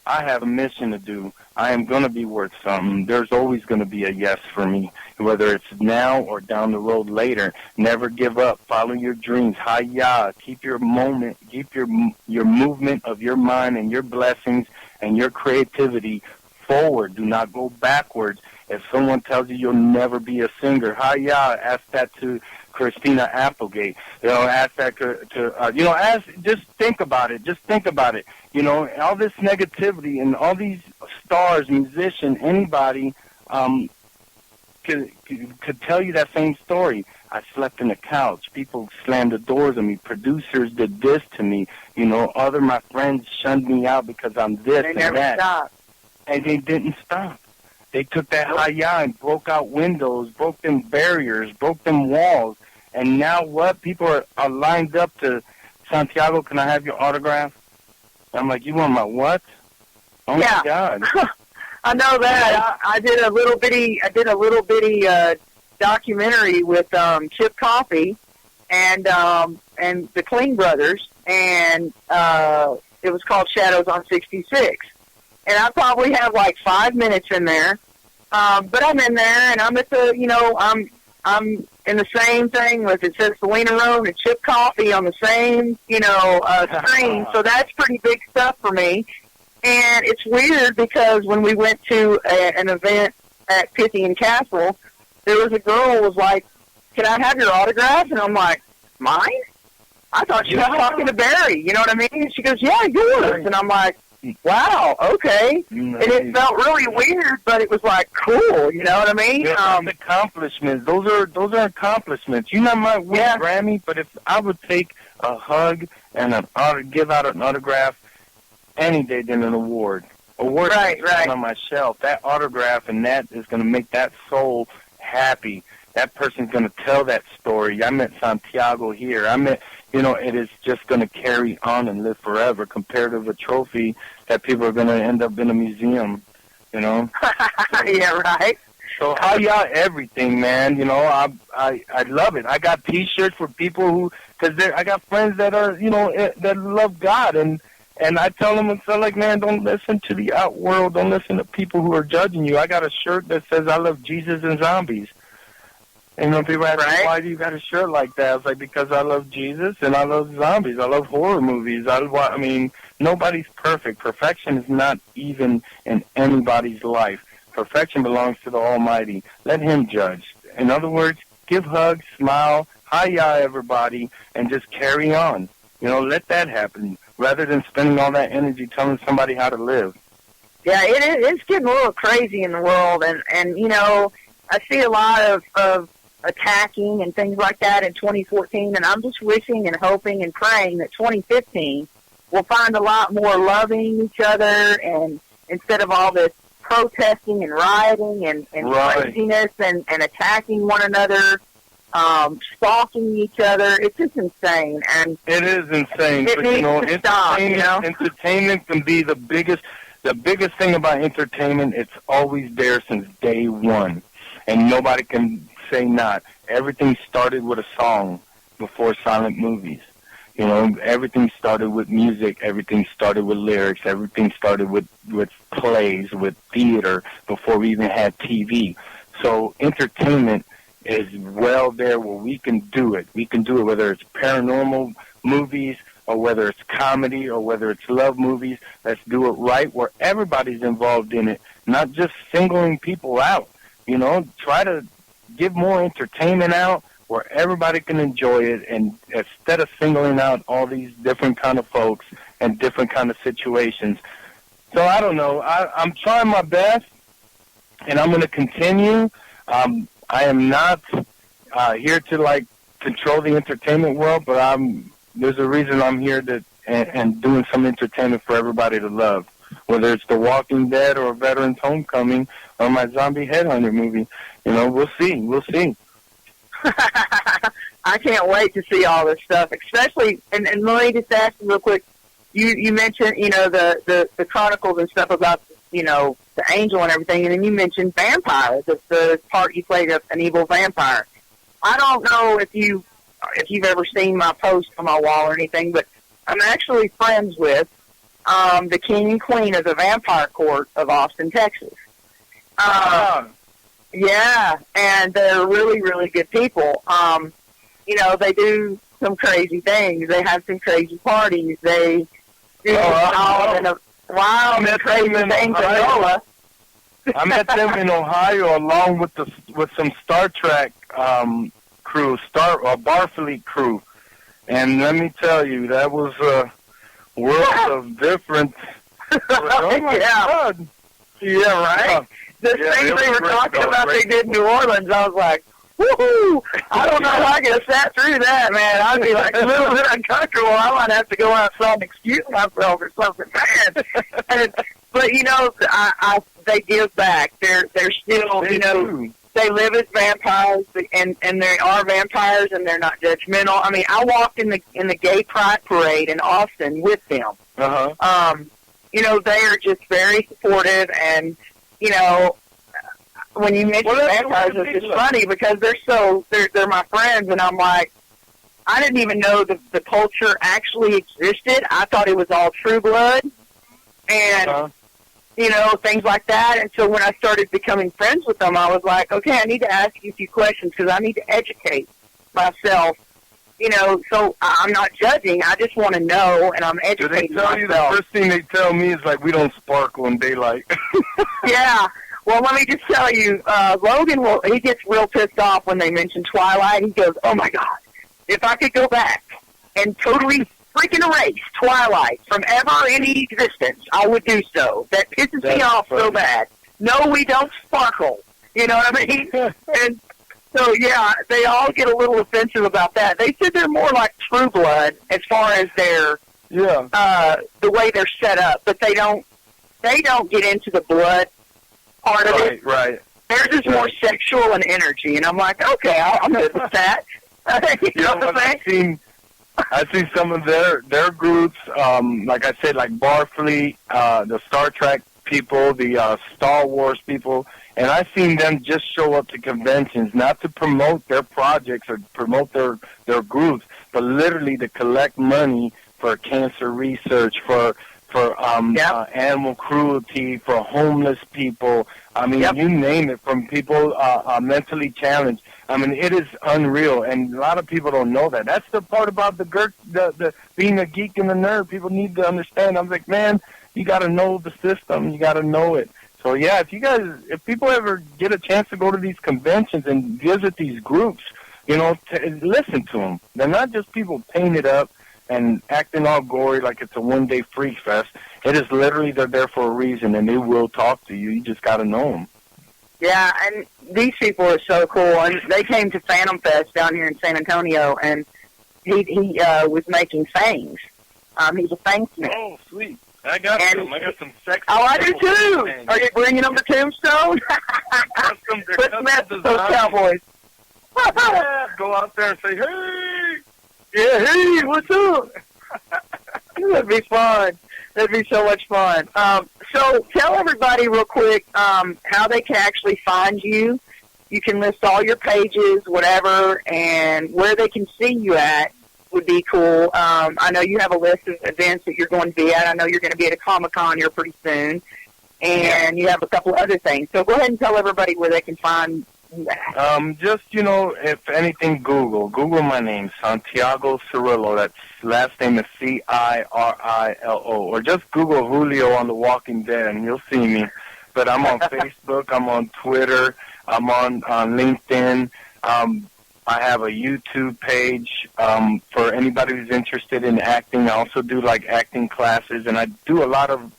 S3: I have a mission to do. I am going to be worth something. There's always going to be a yes for me, whether it's now or down the road later. Never give up. Follow your dreams. Hi-ya! Keep your moment. Keep your movement of your mind and your blessings and your creativity forward. Do not go backwards. If someone tells you you'll never be a singer, hi-ya, ask that to Christina Applegate. Ask that just think about it. Just think about it. All this negativity and all these stars, musicians, anybody could tell you that same story. I slept in the couch. People slammed the doors on me. Producers did this to me. My friends shunned me out because I'm this and that.
S1: They never stopped.
S3: And they didn't stop. They took that hi-ya and broke out windows, broke them barriers, broke them walls. And now what? People are lined up to, Santiago, can I have your autograph? I'm like, you want my what? Oh, my God.
S1: I know that. I did a little bitty documentary with Chip Coffey and the Klinge brothers, and it was called Shadows on 66. And I probably have like 5 minutes in there, but I'm in there, and I'm at the, I'm in the same thing with, it says Selena Roane and Chip Coffey on the same, screen. So that's pretty big stuff for me. And it's weird because when we went to an event at Pythian Castle, there was a girl who was like, "Can I have your autograph?" And I'm like, "Mine? I thought you were talking to Barry." You know what I mean? And she goes, "Yeah, yours." And I'm like, wow, okay. And it felt really weird, but it was like cool, you know what I mean?
S3: Accomplishments. Those are accomplishments. You might win Grammy, but if I would take a hug and give out an autograph any day than an award. Right. On my shelf. That autograph and that is going to make that soul happy. That person's going to tell that story. I met Santiago here. It is just going to carry on and live forever compared to a trophy that people are going to end up in a museum,
S1: Yeah, right.
S3: So hi-ya everything, man. I love it. I got T-shirts for people because I got friends that are, that love God. And I tell them, it's like, man, don't listen to the out world. Don't listen to people who are judging you. I got a shirt that says I love Jesus and zombies. And, people ask me,
S1: Right.
S3: why do you got a shirt like that? I was like, because I love Jesus and I love zombies. I love horror movies. I mean, nobody's perfect. Perfection is not even in anybody's life. Perfection belongs to the Almighty. Let Him judge. In other words, give hugs, smile, hi-ya everybody, and just carry on. Let that happen, rather than spending all that energy telling somebody how to live.
S1: Yeah, it's getting a little crazy in the world, and I see a lot of attacking and things like that in 2014, and I'm just wishing and hoping and praying that 2015 will find a lot more loving each other, and instead of all this protesting and rioting and
S3: Right.
S1: craziness and attacking one another, stalking each other. It's just insane. And
S3: it is insane.
S1: It
S3: But,
S1: needs to stop,
S3: entertainment can be the biggest thing about entertainment. It's always there since day one. And nobody can say not. Everything started with a song before silent movies. Everything started with music. Everything started with lyrics. Everything started with plays, with theater, before we even had TV. So entertainment is well there where we can do it. We can do it whether it's paranormal movies or whether it's comedy or whether it's love movies. Let's do it right where everybody's involved in it, not just singling people out. Try to give more entertainment out where everybody can enjoy it, and instead of singling out all these different kind of folks and different kind of situations. So I don't know. I'm trying my best, and I'm going to continue. I am not here to control the entertainment world, but there's a reason I'm here and doing some entertainment for everybody to love, whether it's The Walking Dead or Veterans Homecoming or my zombie headhunter movie. We'll see.
S1: I can't wait to see all this stuff, especially, and let me just ask you real quick, you mentioned, the chronicles and stuff about, the angel and everything, and then you mentioned vampires. It's the part you played of an evil vampire. I don't know if you've ever seen my post on my wall or anything, but I'm actually friends with the king and queen of the vampire court of Austin, Texas. Yeah, and they're really, really good people. They do some crazy things. They have some crazy parties. They do wild and crazy things in NOLA.
S3: I met them in Ohio along with some Star Trek crew, Barfleet crew. And let me tell you, that was a world of different... Oh, my God.
S1: Yeah, right? The things they were talking about they did in New Orleans, I was like, woohoo! I don't know how I could have sat through that, man. I'd be like a little bit uncomfortable. I might have to go outside and excuse myself or something, man. But they give back. They're still, they live as vampires, and they are vampires, and they're not judgmental. I mean, I walked in the Gay Pride Parade in Austin with them. They are just very supportive, and when you mention vampires, it's just funny because they're my friends, and I'm like, I didn't even know the culture actually existed. I thought it was all True Blood, and things like that. And so when I started becoming friends with them, I was like, okay, I need to ask you a few questions because I need to educate myself. So I'm not judging. I just want to know, and I'm educating myself.
S3: Do they tell you the first thing they tell me is we don't sparkle in daylight?
S1: Yeah. Well, let me just tell you, Logan, he gets real pissed off when they mention Twilight. He goes, oh, my God, if I could go back and totally freaking erase Twilight from ever any existence, I would do so. That pisses me off so bad. No, we don't sparkle. You know what I mean? And so, yeah, they all get a little offensive about that. They said they're more like True Blood as far as their the way they're set up, but they don't get into the blood part of it.
S3: Right.
S1: They're just more sexual and energy, and I'm like, okay, I'm good with that.
S3: I've seen some of their groups, like I said, like Barfleet, the Star Trek people, the Star Wars people, and I've seen them just show up to conventions, not to promote their projects or promote their groups, but literally to collect money for cancer research, for animal cruelty, for homeless people. I mean, you name it, from people mentally challenged. I mean, it is unreal, and a lot of people don't know that. That's the part about the being a geek and a nerd. People need to understand. I'm like, man, you got to know the system. You got to know it. So, yeah, if people ever get a chance to go to these conventions and visit these groups, you know, listen to them. They're not just people painted up and acting all gory like it's a one-day freak fest. It is literally they're there for a reason, and they will talk to you. You just got to know them.
S1: Yeah, and these people are so cool. And they came to Phantom Fest down here in San Antonio, and he was making fangs. He's a fangsmith.
S3: Oh, sweet. I got some. I got some sexy.
S1: Oh, I do too. Fangs. Are you bringing them to Tombstone? Let's mess with those cowboys.
S3: Yeah, go out there and say, hey.
S1: Yeah, hey, what's up? That'd be fun. That'd be so much fun. So tell everybody real quick how they can actually find you. You can list all your pages, whatever, and where they can see you at would be cool. I know you have a list of events that you're going to be at. I know you're going to be at a Comic-Con here pretty soon, and you have a couple other things. So go ahead and tell everybody where they can find you at.
S3: Just, you know, if anything, Google my name, Santiago Cirilo. That's last name is Cirilo, or just Google Julio on The Walking Dead, and you'll see me. But I'm on Facebook, I'm on Twitter, I'm on LinkedIn. I have a YouTube page for anybody who's interested in acting. I also do like acting classes, and I do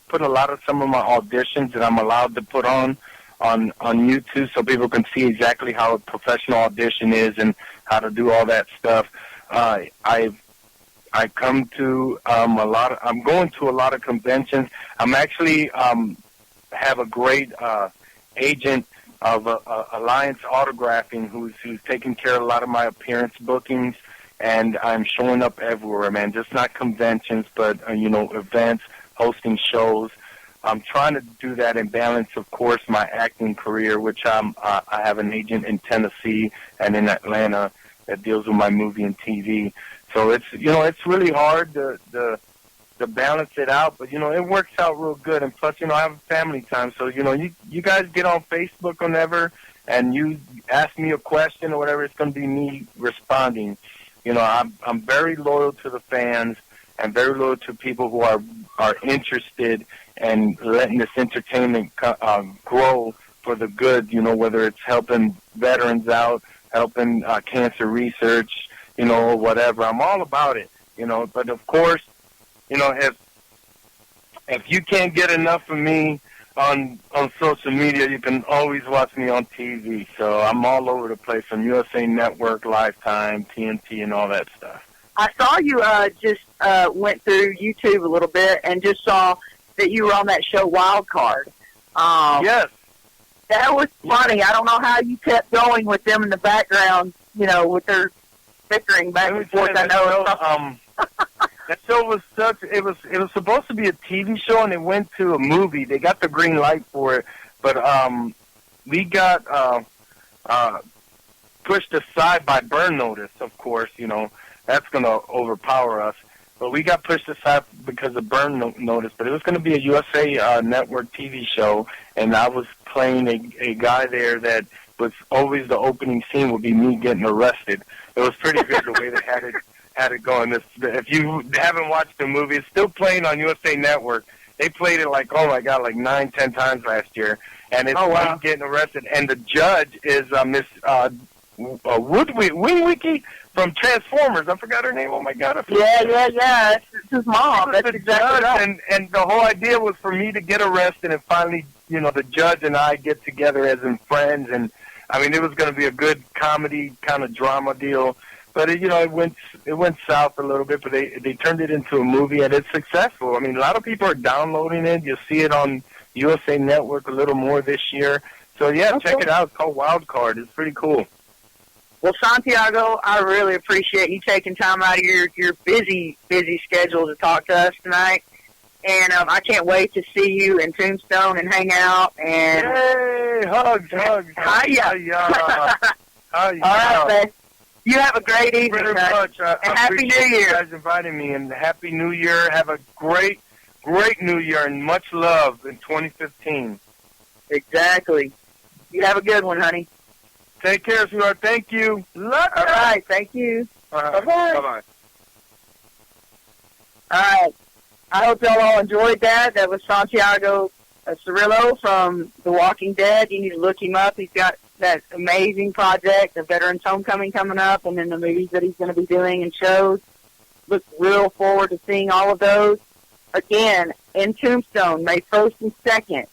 S3: put a lot of some of my auditions that I'm allowed to put on YouTube, so people can see exactly how a professional audition is and how to do all that stuff. I come to I'm going to a lot of conventions. I'm actually have a great agent of Alliance Autographing who's taking care of a lot of my appearance bookings, and I'm showing up everywhere, man. Just not conventions, but you know, events, hosting shows. I'm trying to do that and balance, of course, my acting career, which I have an agent in Tennessee and in Atlanta that deals with my movie and TV. So it's, you know, it's really hard to balance it out, but, you know, it works out real good. And plus, you know, I have family time. So, you know, you guys get on Facebook whenever and you ask me a question or whatever, it's going to be me responding. You know, I'm very loyal to the fans and very loyal to people who are interested and letting this entertainment grow for the good, you know, whether it's helping veterans out, helping cancer research, you know, or whatever. I'm all about it, you know. But, of course, you know, if you can't get enough of me on social media, you can always watch me on TV. So I'm all over the place from USA Network, Lifetime, TNT, and all that stuff.
S1: I saw you just went through YouTube a little bit and just saw that you were on that show Wild Card.
S3: Yes.
S1: That was funny. I don't know how you kept going with them in the background, you know, with their bickering back and forth. I know.
S3: That show was it was supposed to be a TV show, and it went to a movie. They got the green light for it, but we got pushed aside by Burn Notice, of course. You know, that's going to overpower us. But we got pushed aside because of Burn Notice. But it was going to be a USA Network TV show, and I was playing a guy there that was always the opening scene would be me getting arrested. It was pretty good the way they had it going. If you haven't watched the movie, it's still playing on USA Network. They played it like, oh my God, like 9-10 times last year, and it's me getting arrested. And the judge is Miss Winwicky from Transformers. I forgot her name. Oh my God!
S1: Yeah. It's his mom. That's exactly right.
S3: And the whole idea was for me to get arrested, and finally, you know, the judge and I get together as in friends. And I mean, it was going to be a good comedy kind of drama deal. But you know, it went south a little bit. But they turned it into a movie, and it's successful. I mean, a lot of people are downloading it. You'll see it on USA Network a little more this year. So yeah, check it out. It's called Wild Card. It's pretty cool.
S1: Well, Santiago, I really appreciate you taking time out of your busy schedule to talk to us tonight. And I can't wait to see you in Tombstone and hang out. And
S3: hey, hugs.
S1: Hiya. All right, man. You have a great evening,
S3: very much.
S1: And Happy New Year.
S3: You guys inviting me, and Happy New Year. Have a great New Year, and much love in 2015.
S1: Exactly. You have a good one, honey.
S3: Take care, sweetheart. Thank you.
S1: All right. Thank you.
S3: Bye-bye. Bye-bye.
S1: All right. I hope y'all all enjoyed that. That was Santiago Cirilo from The Walking Dead. You need to look him up. He's got that amazing project, the Veterans Homecoming coming up, and then the movies that he's going to be doing and shows. Look real forward to seeing all of those. Again, in Tombstone, May 1st and 2nd,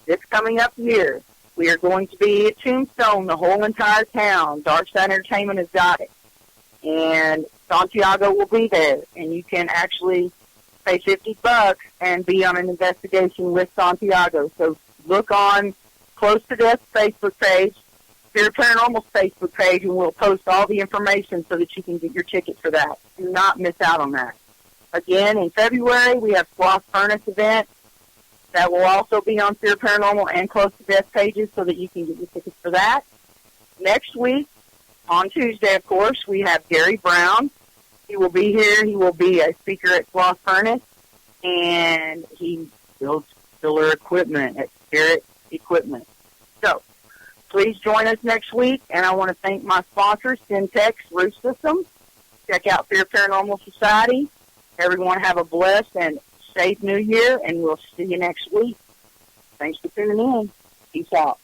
S1: this coming up year, we are going to be at Tombstone, the whole entire town. Dark Side Entertainment has got it. And Santiago will be there, and you can actually pay $50 and be on an investigation with Santiago. So look on Close to Death's Facebook page, FEAR Paranormal's Facebook page, and we'll post all the information so that you can get your ticket for that. Do not miss out on that. Again, in February, we have Sloth Furnace event. That will also be on FEAR Paranormal and Close to Death pages so that you can get your tickets for that. Next week, on Tuesday, of course, we have Gary Brown. He will be here. He will be a speaker at Sloth Furnace, and he builds filler equipment at Spirit Equipment. So, please join us next week, and I want to thank my sponsor, Syntex Roof Systems. Check out FEAR Paranormal Society. Everyone have a blessed and safe New Year, and we'll see you next week. Thanks for tuning in. Peace out.